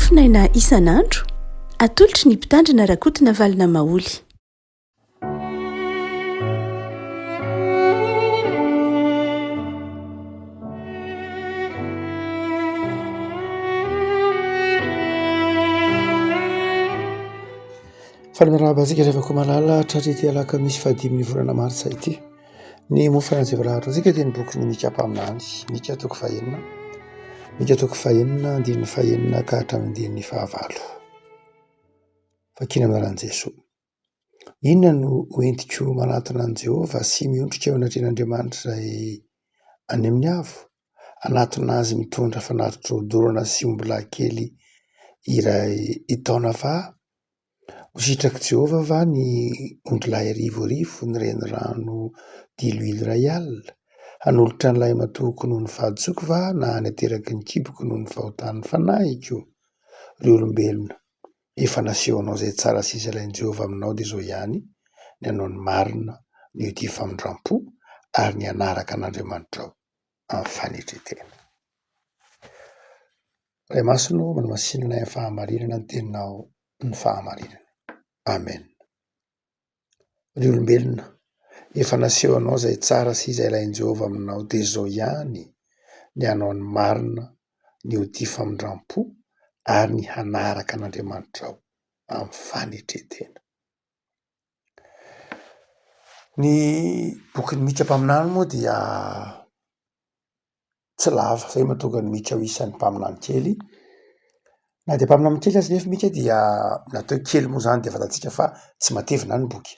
nofinaina isan'andro atolotry ny mpitandrina rakotina valina maoly. Falmirabasika revako malala trarety alaka misy fahadiminy volana marsa ity ny mofananjevirahatra asika dia ny boky ny mikampaminany mikatoko fahenina mikatoko fahenina andininy fahenina ka hatramin'andininy fahavalo fakina ami'aran' Jesoa. Inona no hoentiko manatona an' Jehovah sy miondrika eo anatren'Andriamanitra izay any amin'ny avo, anatona azy mitondra fanatitra odorana sy ombilay kely iray itaona va? Hositrako Jehovah va ny ondrilay arivoarivo ny renirano diloilo iray alina, hanolotra n'ilay matoko noho ny fahadisoako va na any ateraky ny kiboko noho ny fahotan'ny fanahiko? Ry olombelona, efa naseho anao izay tsara sy izay ilain'i Jehovah aminao dia izao ihany ny hanao ny marina, ny hodia famindram-po ary ny hanaraka an'Andriamanitra ao amin'ny fanetretena. Ray masino manamasinana amin'ny fahamarinana ny teninao ny fahamarinana. Amen. Ry olombelona, efa naseho anao izay tsara sy izay ilain'i Jehovah aminao dia izao ihany ny hanao ny marina, ny hodia famindram-po ary ny hanaraka an'Andriamanitra ao amin'ny fanetretena. Ny bokin'ny mika-paminany moa dia tsy lava, izay mahatonga ny mika ho isan'ny mpaminany kely. Na dia mpaminany kely azy nefa mika dia natao kely moa izany dia fantatsika fa tsy matevina ny boky.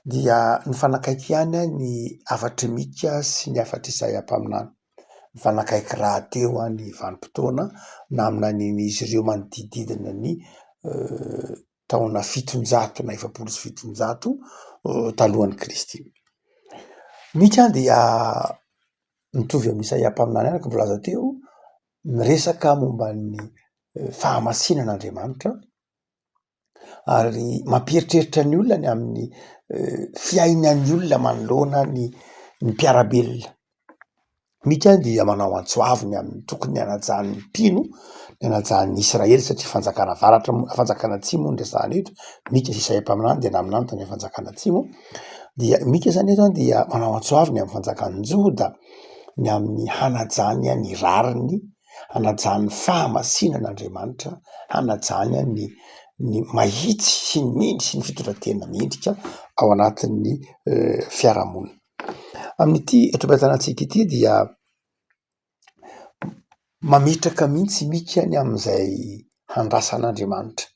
Dia ny fanakaiky ihany ny afatry mika sy ny afatry izay ampaminany. Ny fanakaiky rahateo ny vanim-potoana na amin'an'izy ireo manodidididina ny taona 700 na 750 talohan'i Kristy. Mika dia mitovy amin'izay ampaminany araka voalaza teo, miresaka momba ny fahamasinan'Andriamanitra ary mampieritreritra ny olona ny amin'ny fiainan'ny olona manoloana ny mpiarabelona. Mika dia manao antsoaviny amin'ny tokony hanajan'ny mpino, ny hanajan'ny Israely satria fanjakana avaratra, fanjakana atsimo ny resahana eto. Mika sy Isaya ampaminany dia naminany tany fanjakana atsimo. Dia mika zany eto dia manao antsoaviny amin'ny fanjakan'ny Joda ny amin'ny hanajany ny rariny, hanajany fahamasinan'Andriamanitra, hanajany ny mahitsy sy ny mindry sy ny fitondratena mendrika ao anatin'ny fiarahamonina. Amin'ity eto am-pitantsika ity dia mametraka mihitsy mika ny amin'izay handrasan'Andriamanitra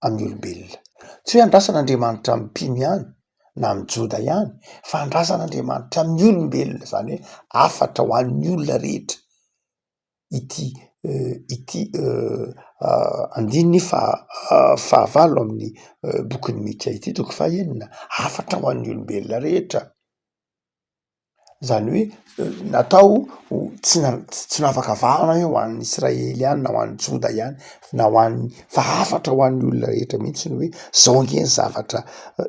amin'ny olombelona. Tsy hoe handrasan'Andriamanitra amin'ny mpino ihany na amin'ny Joda ihany, fa handrasan'Andriamanitra amin'ny olombelona, izany hoe afatra ho an'ny olona rehetra. Ity andininy fahavalo amin'ny bokin'ny mika ity, toko fahenina, afatra ho an'ny olombelona rehetra. Izany hoe natao tsy nafaka vahana ho an'ny Israely ihany na ho an'ny Joda ihany na ho an'ny fa afatra ho an'ny olona rehetra mihitsy ny hoe zao nge ny zavatra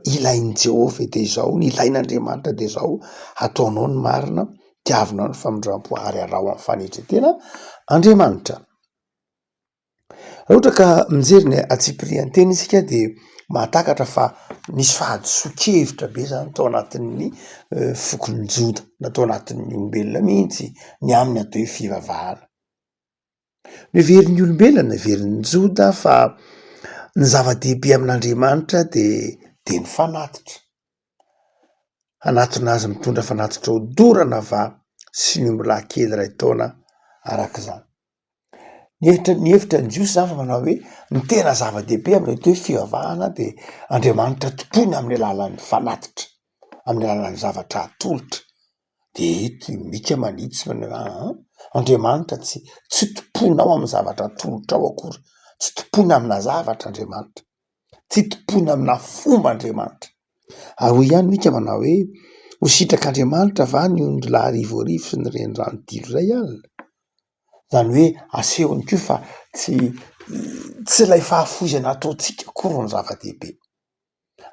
ilain'i Jehovah dia izao, ny ilain'Andriamanitra dia izao, ataonao ny marina, tiavinao ny famindram-po ary arao amin'ny fanetretena Andriamanitra. Raha ohatra ka mijery ny atsipirian-teny isika dia mahatakatra fa nisy fahadiso-kevitra be zany tao anatin'ny fokon'ny Joda, na tao anatin'ny olombelona mihitsy ny aminy atao hoe fivavahana. Neverin'ny olombelona, neverin'ny Joda fa ny zava-dehibe amin'Andriamanitra dia ny fanatitra. Hanatona azy mitondra fanatitra odorana va sy ny ombilay kely iray taona arak'izany. Ny hevitra ny Jiosy zany fa manao hoe ny tena zava-dehibe amin'ilay hoe fivavahana dia Andriamanitra tompony amin'ny alalan'ny fanatitra, amin'ny alalan'ny zavatra atolotra. Dia eto mika manitsy Andriamanitra tsy tomponao amin'ny zavatra atolotra ao akory, tsy tompony amina zavatra Andriamanitra, tsy tompony amina fomba Andriamanitra. Ary hoy ihany mika manao hoe ho sitrak'Andriamanitra va ny ondrilay arivoarivo sy ny renirano dilo iray alina. Izany hoe asehony koa fa tsy ilay fahafoizana ataontsika akory ny zava-dehibe.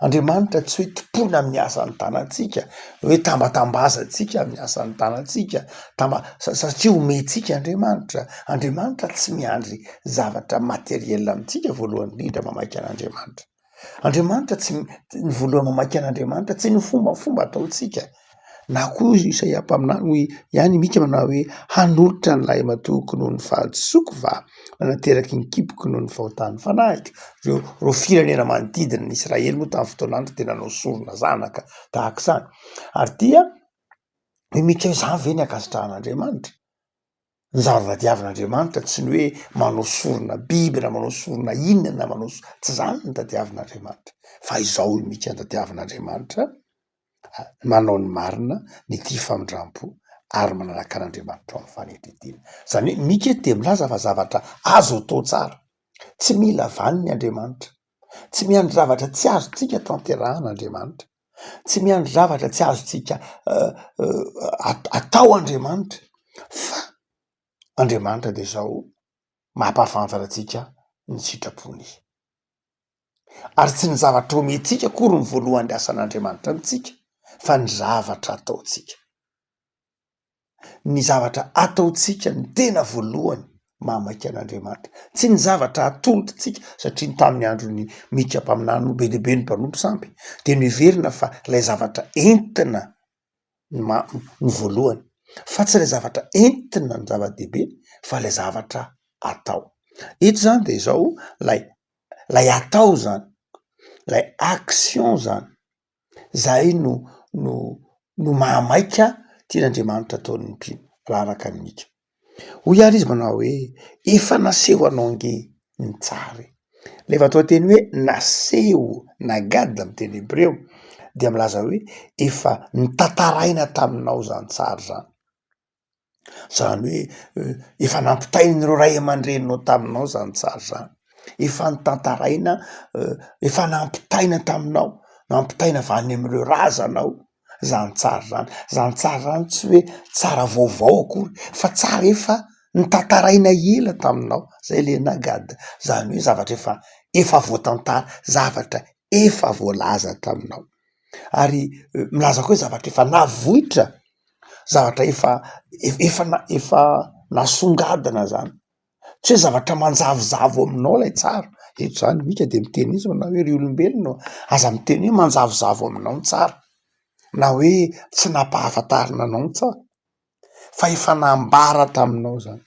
Andriamanitra tsy hoe tompona amin'ny asan'ny tanantsika, hoe tambatambazatsika amin'ny asan'ny tanantsika, satria omentsika Andriamanitra. Andriamanitra tsy miandry zavatra materiel amintsika voalohany indrindra mamaky an'Andriamanitra. Andriamanitra tsy ny voalohany mamaky an'Andriamanitra tsy ny fombafomba ataotsika. Na koa Isaia mpaminany hoe ihany mika manao hoe hanolotra ny lahy matoko noho ny fahadisoako va nanateraky ny kiboko noho ny fahotan'ny fanahiko. Reo firenena manodidina ny Israely moa tamin'ny fotoan'andro tena nao sorona zanaka tahaka izany. Ary dia mika hoe zany ve ny ankasitrahan'Andriamanitra? Ny zava-tadiavin'Andriamanitra tsy ny hoe manao sorona biby na manao sorona inona na manao tsy zany ny tadiavin'Andriamanitra, fa izao mika ny tadiavin'Andriamanitra, manao ny marina, ny tia famindrampo ary manaraka an'Andriamanitra ao amin'ny fanetretena. Zany hoe mika de milaza fa zavatra azo atao tsara, tsy mila vaniny Andriamanitra, tsy miandry zavatra tsy azotsika tanterahan'Andriamanitra, tsy miandry zavatra tsy azotsika atao Andriamanitra, fa Andriamanitra de zao mampahafantatra atsika ny sitrapony. Ary tsy ny zavatra omentsika akory ny voalohany asan'Andriamanitra amintsika, fa ny zavatra ataotsika. Ny zavatra ataotsika ny tena voalohany mamaky an'Andriamanitra, tsy ny zavatra atolotritsika, satria ny tamin'ny androny Mika mpaminany no be deabe ny mpanompo sampy de noheverina fa ilay zavatra entina ny voalohany, fa tsy ilay zavatra entina ny zava-dehibe, fa ilay zavatra atao. Eto zany de zao lay atao zany, lay action zany, zay no mahamaika tian'Andriamanitra ataon'ny mpino raha araka ny Mika. Hoy ary izy manao hoe efa naseho anao nge ny tsara. Lefa atao teny hoe naseho nagady amin'ny teny hebreo dia milaza hoe efa nitantaraina taminao zany tsara zany. Zany hoe efa nampitain'ireo ray aman-dreninao taminao zany tsara zany. Efa nitantaraina, efa nampitaina taminao, nampitaina avy any amin'ireo razanao zany tsara zany. Zany tsara zany tsy hoe tsara vaovao akory, fa tsara efa nitantaraina ela taminao, zay le nagada. Zany hoe zavatra efa voatantara, zavatra efa voalaza taminao. Ary milaza koa zavatra efa navohitra, zavatra efa nasongadina zany. Tsy hoe zavatra manjavozavo aminao lay tsara. Eto zany Mika de miteny izy manao hoe ry olombelona aza miteny hoe manjavozavo aminao ny tsara, na hoe tsy nampahafantarina anao ny tsara, fa efa nambara taminao zany,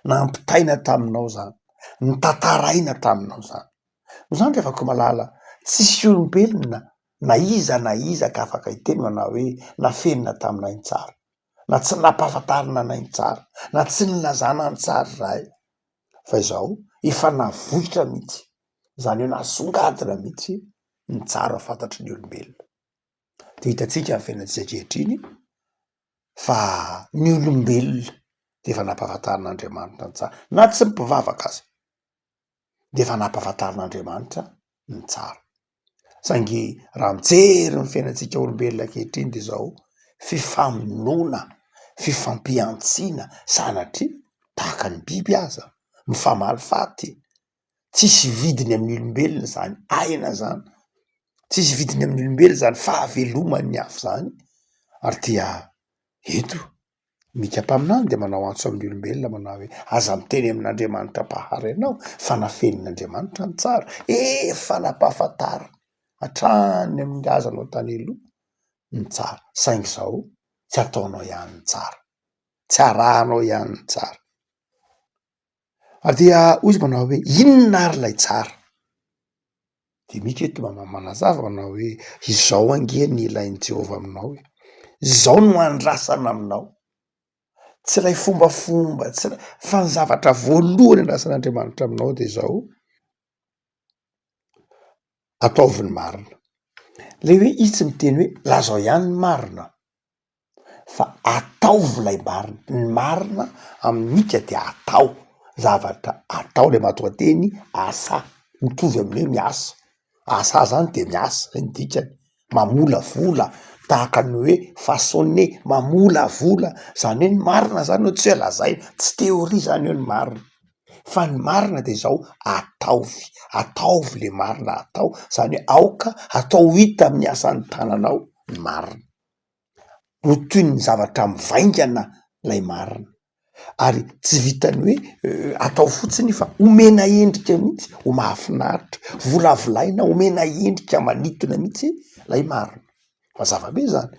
nampitaina taminao zany, nitantaraina taminao zany. No zany rehefako malala tsisy olombelona na iza ka afaka hiteny manao hoe nafenina taminay ny tsara, na tsy nampahafantarina anay ny tsara, na tsy nilazana ny tsara rahay, fa izao efa navohitra mihitsy, zany hoe nasongadina mihitsy ny tsara fantatry ny olombelona. De hitatsika amin'ny fiainantsika ankehitriny fa ny olombelona de efa nampahafantarin'Andriamanitra ny tsara, na tsy mipivavaka aza de efa nampahafantarin'Andriamanitra ny tsara. Saingy raha mijery ny fiainantsika olombelona ankehitriny de zao fifamonoana, fifampiantsiana sanatria tahaka ny biby aza mifamalifaty, tsisy vidiny amin'ny olombelona zany aina zany, tsisy vidiny amin'ny olombelona zany fahavelomany hafa zany. Ary dia eto Mika mpaminany de manao antso amin'ny olombelona manao hoe aza miteny amin'Andriamanitra mpahary anao fa nafenin'Andriamanitra ny tsara, efa nampahafantara hatrany amin'ny azanao tany aloha ny tsara, saingy zao tsy ataonao ihany ny tsara, tsy arahanao ihany ny tsara. Ary dia hoy izy manao hoe inona ary lay tsara? De Mika eto manazava manao hoe izao ange ny ilain'i Jehova aminao, izao no andrasana aminao, tsy lay fombafomba, tsy fa ny zavatra voalohany andrasan'Andriamanitra aminao de zao ataovy ny marina. Le hoe izy tsy miteny hoe lazao ihany ny marina, fa ataovy lay marina. Ny marina amin'ny Mika de atao, zavatra atao, le matoa-teny asa, mitovy amin'ny hoe miasa. Asa zany de miasa, zay ny dikany, mamola vola, tahaka ny hoe façonner, mamola vola, zany hoe ny marina zany hoe tsy hoe lazaina, tsy teoria zany hoe ny marina, fa ny marina de zao ataovy le marina atao, zany hoe aoka atao hita amin'ny asan'ny tananao ny marina ho toy ny zavatra mivaingana lay marina, ary tsy vitany hoe atao fotsiny fa omena endrika mihitsy ho mahafinaritra, volavolaina omena endrika manitona mihitsy lay marina. Mazava be zany,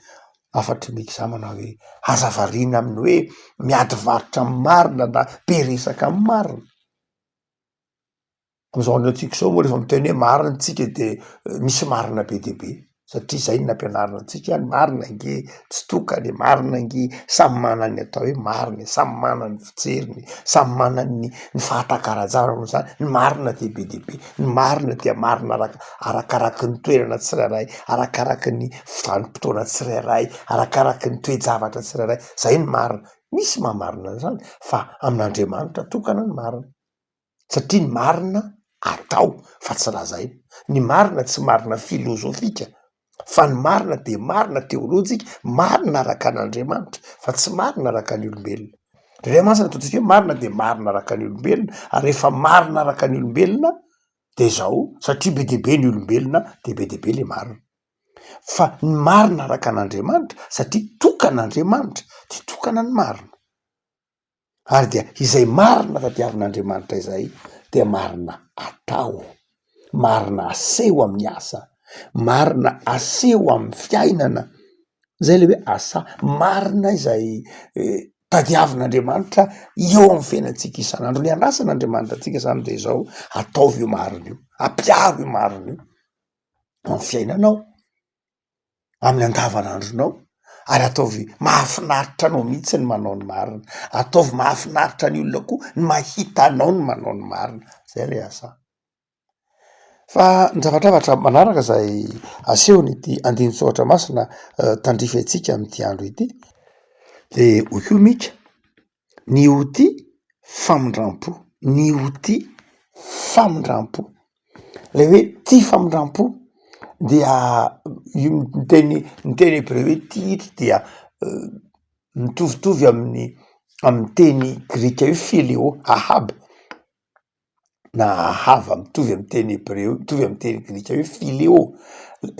afatry mixamana hoe aza variana amin'ny hoe miady varotra amin'ny marina na be resaka amin'ny marina. Am'izao andro antsika zao moa rehefa miteny hoe marina tsika de misy marina be dia be, satria zay nampianarina antsika, ny marina nge tsy tokany, marina nge samy manany atao hoe marina, samy manany fijeriny, samy manany ny fahatakarajarany noho zany ny marina de be dia be, ny marina dia marina arakaraky ny toerana tsirairay, arakaraky ny vanim-potoana tsirairay, arakaraky ny toe-javatra tsirairay, zay ny marina. Misy mahamarina zany fa amin'Andriamanitra tokana ny marina, satria ny marina atao fa tsy lazaina, ny marina tsy marina filozofika fa ny marina de marina teolojika, marina araka an'Andriamanitra fa tsy marina araka ny olombelona. Ndray masina ataontsika hoe marina de marina araka ny olombelona, ary rehefa marina araka ny olombelona de zao, satria be dia be ny olombelona de be dia be le marina, fa ny marina araka an'Andriamanitra satria tokan'Andriamanitra de tokana ny marina, ary dia izay marina tadiavin'Andriamanitra izay de marina atao, marina aseho amin'ny asa, marina aseho amin'ny fiainana, zay le hoe asa marina izay tadiavin'Andriamanitra eo amin'ny fiainantsika isan'andro. Ny anasan'Andriamanitra antsika zany de zao, ataovy io marina io, ampiaro io marina io amin'ny fiainanao, amin'ny andavanandronao, ary ataovy mahafinaritra anao mihitsy ny manao ny marina, ataovy mahafinaritra ny olona koa ny mahita anao ny manao ny marina, zay le asa. Fa ny zavadravatra manaraka zay asehony ity andiny tsoatra masina tandrify antsika am'ty andro ity de hoy koa mika ny ody famindram-po, ny ody famindram-po, le hoe ty famindram-po dia io ny teny hebreo hoe tiitra dia mitovitovy amin'ny teny grika hoe fileo, ahaba na ahava mitovy amin'ny teny hebreo, mitovy amin'ny teny grika hoe fileo.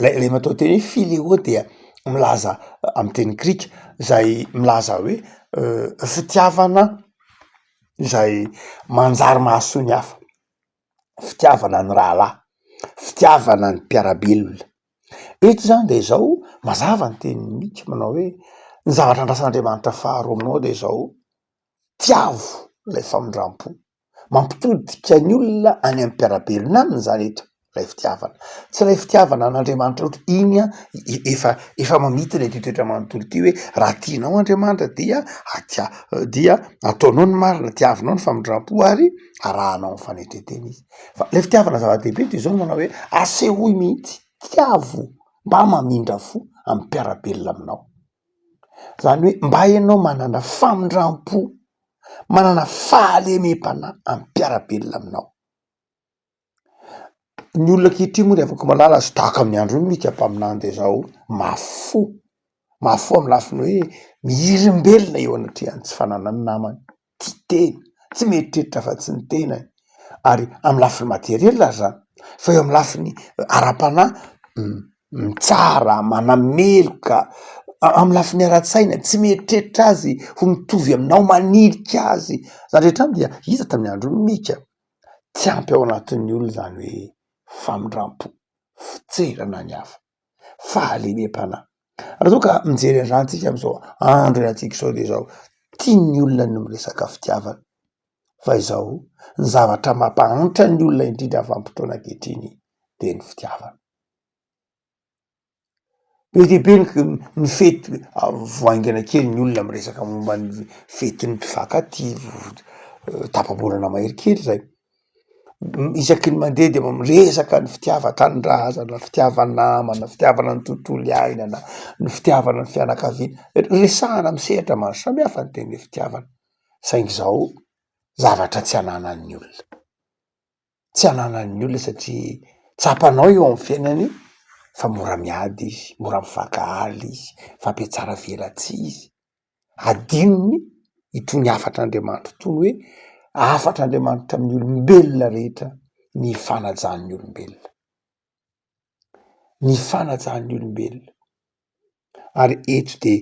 Lay matao teny hoe fileo dia milaza amin'ny teny grika zay milaza hoe fitiavana zay manjary mahasoa ny hafa, fitiavana ny rahalahy, fitiavana ny mpiarabelona. Eto zany de zao mazava ny teny mika manao hoe ny zavatra andrasan'Andriamanitra faharoa aminao de zao tiavo lay famindram-po, mampitodika ny olona any amin'ny mpiarabelona aminy zany eto lay fitiavana, tsy lay fitiavana an'Andriamanitra ohatry iny efa mamita lay ty toetra manontolo ty hoe raha tianao Andriamanitra dia ataonao ny marina, tiavinao ny famindram-po ary arahanao ny fanetretena izy. Fa lay fitiavana zava-dehibe de zao manao hoe asehoy mihitsy tiavo mba mamindra fo amin'ny mpiarabelona aminao, zany hoe mba ianao manana famindram-po, manana fahalemem-pana amin'ny mpiarabelona aminao. Ny olona ankehitriny moa de afaka malala azy tahaka amin'ny andro iny mika mpaminany de zao mafo amin'ny lafiny hoe mihirimbelona eo anatrehan'ny tsy fananany namany, ty tena tsy mieritreritra fa tsy ny tenany, ary amin'ny lafiny materiela zany, fa eo amin'ny lafiny ara-panahy mitsara, manameloka, amin'ny lafiny ara-tsaina tsy mieritreritra azy ho mitovy aminao, manirika azy, zany rehetrany dia hita tamin'ny andro iny mika tsy ampy ao anatin'ny olona zany hoe famindram-po, fijerana ny hafa, fahalemem-pana. Raha zao ka mijery an'izany tsika am'izao andro iantsika zao de zao tian'ny olona ny miresaka fitiavana, fa izao ny zavatra mampahantra ny olona indrindra vanim-potoana ankehitriny de ny fitiavana. Be dia be ny fety voaingana kely ny olona miresaka momba ny fetin'ny mpifankatia, tapa-bolana mahery kely zay, isaky ny mandeha de miresaka ny fitiavan-tanindrazana, fitiavan-namana, fitiavana ny tontolo iainana, ny fitiavana ny fianakaviana, resahana misehatra maro samihafa ny teny fitiavana, saingy zao zavatra tsy ananan'ny olona, tsy ananan'ny olona satria tsapanao eo amin'ny fiainany fa mora miady izy, mora mifankahaly izy, fampiatsara velatsihy izy, adinony itony afatr'Andriamanitra itony hoe afatr'Andriamanitra amin'ny olombelona rehetra ny fanajan'ny olombelona, ny fanajan'ny olombelona. Ary eto de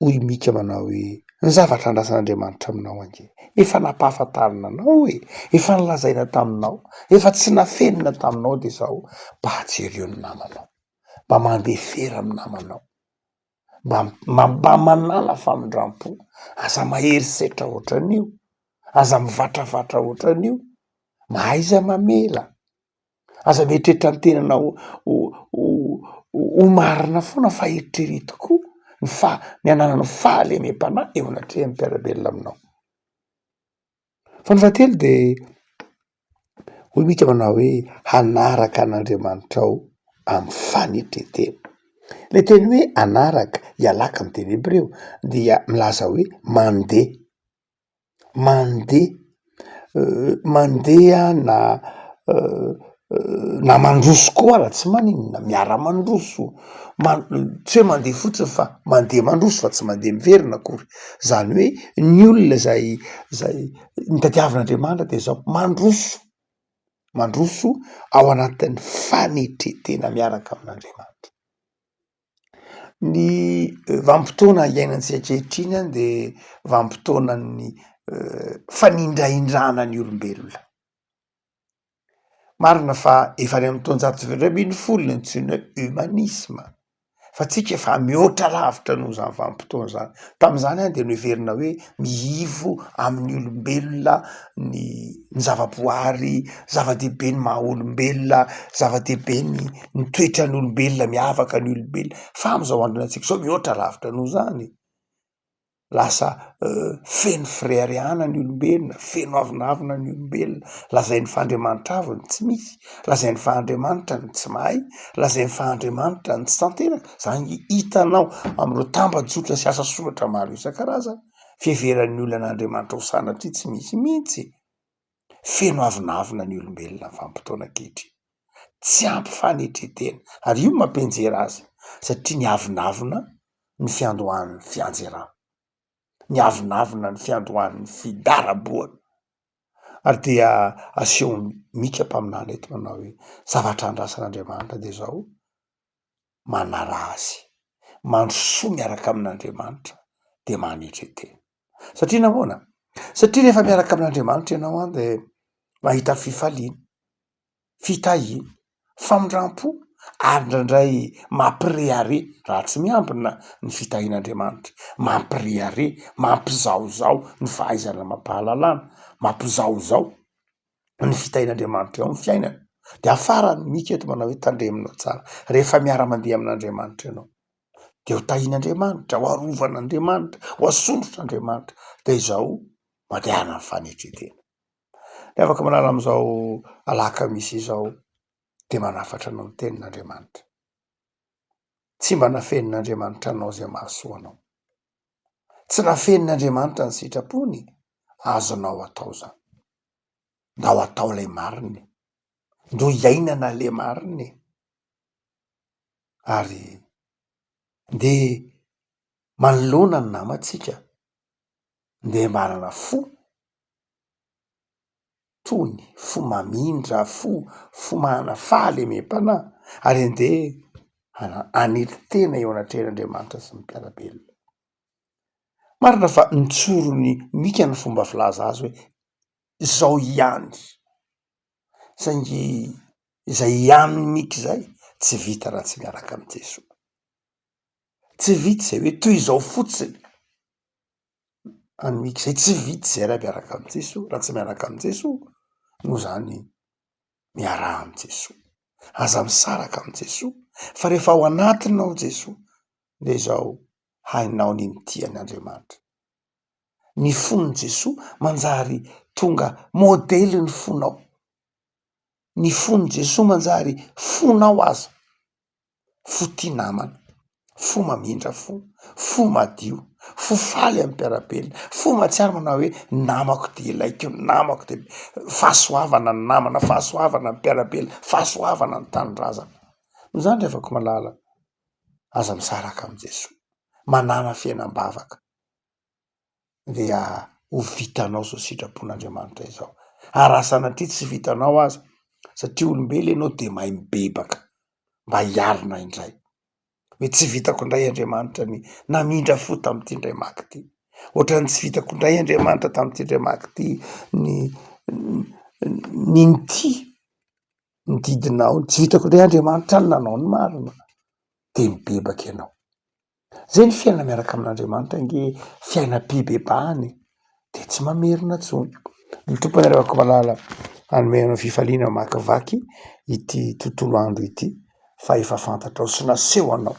hoy mika manao hoe ny zavatra andrasan'Andriamanitra aminao ange efa nampahafantarina anao efa nilazaina taminao, efa tsy nafenina taminao de zao mba hajereo ny namanao, mba mandeha fery amin'ny namanao, mba manala famindram-po, aza maherisetra ohatran'io, aza mivatravatra ohatran'io, mahaiza mamela, aza mietreritra ny tenana ho marina foana fa eritrereto koa ny ananany fahalemem-panahy eo anatrehan'ny mpiarabelona aminao. Fa ny fahatelo de hoy mika manao hoe hanaraka an'Andriamanitra ao amin'ny fanetretena. Le teny hoe anaraka ialaka amin'ny teny hebreo dia milaza hoe mandeha, mandeha na mandroso koa raha tsy maninona, miara mandroso, tsy hoe mandeha fotsiny fa mandeha mandroso fa tsy mandeha miverina akory. Zany hoe ny olona zay ny tadiavin'Andriamanitra de zao mandroso ao anatin'ny fanetretena miaraka amin'Andriamanitra. Ny vanim-potoana iainantsika ankehitriny de vanim-potoanan'ny fanindraindrana ny olombelona. Marina fa efa any amin'ny taonjato sy 2020 ny antsoina humanisme, fa tsika efa mihoatra lavitra noho zany vanim-potoana zany. Tam'izany any de noheverina hoe mihivo amin'ny olombelona ny zavaboary, zava-dehibe ny maha olombelona, zava-dehibe ny toetrany olombelona, miavaka ny olombelona. Fa am'izao androna antsika zao mihoatra lavitra noho zany, lasa feno fireharehana ny olombelona, feno avinavina ny olombelona, lazain'ny fandriamanitra avy ny tsy misy, lazain'ny fandriamanitra ny tsy mahay, lazain'ny fandriamanitra ny tsy tanteraka. Zany hitanao am'ireo tambajotra sy asa soratra maro isan-karazany, fiheveran'ny olona an'Andriamanitra ho sanatry tsy misy mihitsy. Feno avinavina ny olombelona ny vanim-potoana ankehitriny, tsy ampy fanetretena. Ary io mampienjera azy satria ny avinavina ny fiandohan'ny fianjera, ny avinavina ny fiandohan'ny fidaraboana. Ary dia aseho mika mpaminany eto manao hoe zavatra andrasan'Andriamanitra de zao manara azy, mandrosoa miaraka amin'Andriamanitra de manetretena. Satria nahoana? Satria rehefa miaraka amin'Andriamanitra ianao any de mahita fifaliana, fitahiana, famindram-po, ary indraindray mampirehare raha tsy miambina ny fitahian'Andriamanitra, mampirehare, mampizaozao ny fahaizana mampahalalana, mampizaozao ny fitahian'Andriamanitra eo amin'ny fiainana. De afara ny mika eto manao hoe tandreminao tsara. Rehefa miara-mandeha amin'Andriamanitra ianao de ho tahian'Andriamanitra, ho arovan'Andriamanitra, ho asondrotr'Andriamanitra, de izao mandehana ny fanetretena. Le afaka manala am'izao alakamisy izao de manafatra anao ny tenin'Andriamanitra. Tsy mba nafenin'Andriamanitra anao zay mahasoa anao, tsy nafenin'Andriamanitra ny sitrapony, azonao atao zany. Ndao atao lay mariny, ndo iainana le mariny, ary nde manoloana ny namantsika, nde manana fo tony, fo mamindra, fo mahana fahalemem-panahy, ary nde aneti-tena eo anatrehan'Andriamanitra sy ny mpiarabelona. Marina fa nitsorony mika ny fomba filaza azy hoe zao ihany, saingy izay ihany mika zay tsy vita raha tsy miaraka am'i Jesoa. Tsy vita zay hoe toy izao fotsiny any mika zay, tsy vita zay raha miaraka am'i Jesoa, raha tsy miaraka am'i Jesoa. Noho zany miaraha am'i Jesoa, aza misaraka am'i Jesoa, fa rehefa ao anatinao Jesoa de zao hainao ny nitian'Andriamanitra. Ny fon'ny Jesoa manjary tonga modely ny fonao, ny fon'ny Jesoa manjary fonao aza, fo tia namana, fo mamindra fo madio, fo faly amin'ny mpiarabelona, fo mahatsiaro manao hoe namako de ilaiko, namako de fahasoavana ny namana, fahasoavana ny mpiarabelona, fahasoavana ny tanindrazana. No zany le afaka malala aza misaraka am'i Jesoa, manana fiainam-bavaka, dia ho vitanao zao sitrapon'Andriamanitra izao. Ary sanatria tsy vitanao aza satria olombelo ianao de mahay mibebaka mba hialina indray. Hoe tsy vitako indray Andriamanitra ny namindra fo tamin'ity indray maky ty. Ohatrany tsy vitako indray Andriamanitra tamin'ity indray maky ty nity ny didinao, tsy vitako indray Andriamanitra ny nanao ny marina, de mibebaka ianao. Zay ny fiaina miaraka amin'Andriamanitra nge fiainam-pibebahany de tsy mamerina intsony. Ny tompony arahako malala anomenao fifaliana makivaky ity tontolo andro ity fa efa fantatrao sy naseho anao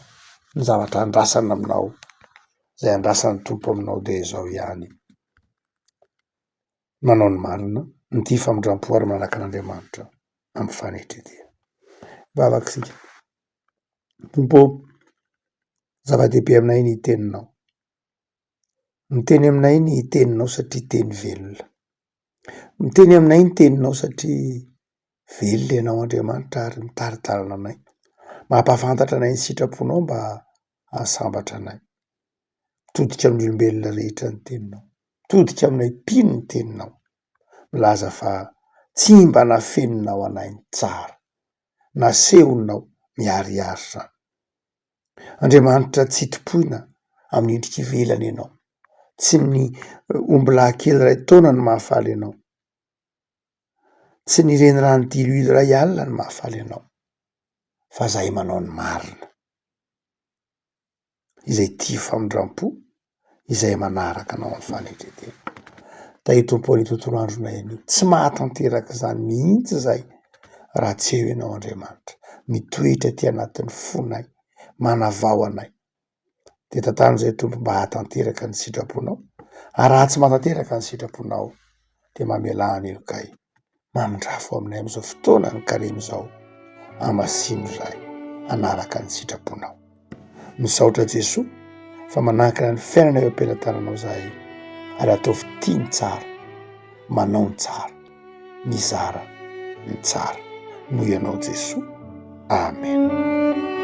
ny zavatra andrasana aminao, zay andrasan'ny tompo aminao de zao ihany. Manao ny marina, ny famindram-po ary manaraka an'Andriamanitra amin'ny fanetredera. Vavaka sika. Tompo, zava-dehibe aminay ny teninao. Miteny aminay ny teninao satria teny velona. Miteny aminay ny teninao satria velona ianao Andriamanitra ary mitaritarina anay. Mampahafantatra anay ny sitraponao mba ahasambatra anay. Mitodika amin'ny olombelona rehetra ny teninao. Mitodika aminay mpino ny teninao. Milaza fa tsy mba nafeninao anay ny tsara. Nasehonao miariary zany. Andriamanitra tsy topoina amin'ny endrika ivelany ianao. Tsy ny omby lahy kely ray taona ny mahafaly ianao. Tsy ny renirano diloilo ray alina ny mahafaly ianao. Fa zahay manao ny marina. Izay tia famindram-po, izay manaraka anao amin'ny fanetredera. Taia tompo ny tontolo andronay anio. Tsy mahatanteraka zany mihitsy zay raha tsy eo ianao Andriamanitra. Mitoetra ty anatin'ny fonay, manavao anay. De tantanin'izay tompo mba hahatanteraka ny sitraponao. Ary raha tsy mahatanteraka ny sitraponao de mamelahany elokay. Mamindrafo aminay amin'izao fotoana ny karemy zao. Amasino zay anaraka ny sitraponao. Misaotra Jesosy fa manankina ny fiainana eo am-pelatananao zahay. Ary ataovy tia ny tsara, manao ny tsara, mizara ny tsara. Noho ianao Jesosy. Amen.